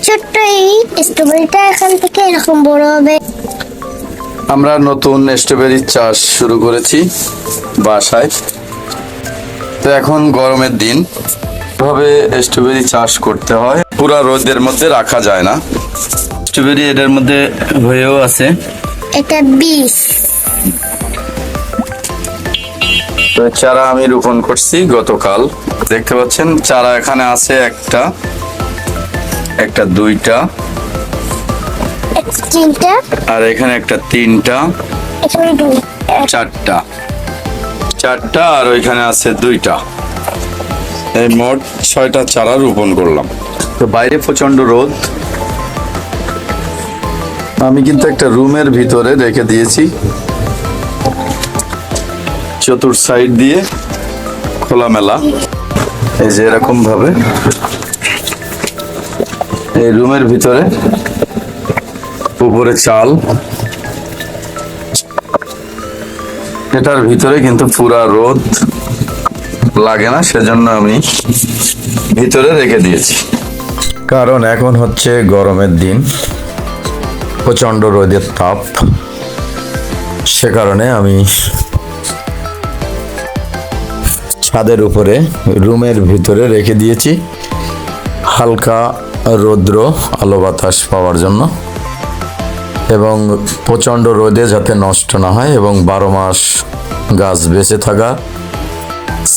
ছোট্ট এই স্ট্রবেরিটা এখান থেকে এরকম বড় হবে। আমরা নতুন স্ট্রবেরি চাষ শুরু করেছি বাসায়। তো এখন গরমের দিন, এভাবে স্ট্রবেরি চাষ করতে হয়, পুরা রোদের মধ্যে রাখা যায় না। স্ট্রবেরি এটার মধ্যে হয়েও আছে। এটা বীজ। তো চারা আমি রোপণ করছি গতকাল। দেখতে পাচ্ছেন চারা এখানে আছে একটা দুইটা, তিনটা, আর এখানে একটা তিনটা, এখানে দুই, চারটা, আর ওইখানে আছে দুইটা। এই মোট 6টা চারা রোপণ করলাম। তো বাইরে প্রচন্ড রোদ, আমি কিন্তু একটা রুমের ভিতরে রেখে দিয়েছি, চতুর সাইড দিয়ে খোলামেলা। এই যে এরকম ভাবে এই রুমের ভিতরে, উপরে চাল, এটার ভিতরে কিন্তু পুরা রোদ লাগে না, সেজন্য আমি ভিতরে রেখে দিয়েছি। কারণ এখন হচ্ছে গরমের দিন, প্রচন্ড রোদের তাপ, সে কারণে আমি ছাদের উপরে রুমের ভিতরে রেখে দিয়েছি, হালকা রৌদ্র আলো বাতাস পাওয়ার জন্য, এবং প্রচণ্ড রোদে যাতে নষ্ট না হয় এবং 12 মাস গাছ বেঁচে থাকা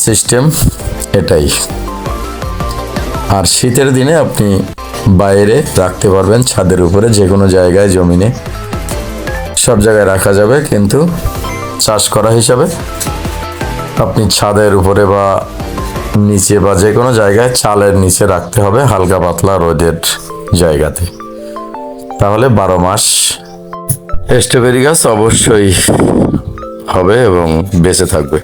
সিস্টেম এটাই। আর শীতের দিনে আপনি বাইরে রাখতে পারবেন, ছাদের উপরে, যে কোনো জায়গায়, জমিনে, সব জায়গায় রাখা যাবে, কিন্তু চাষ করা হিসাবে আপনি ছাদের উপরে বা নিচে বা যে কোনো জায়গায় চালের নিচে রাখতে হবে, হালকা পাতলা রোদের জায়গাতে। তাহলে 12 মাস স্ট্রবেরি গাছ অবশ্যই হবে এবং বেঁচে থাকবে।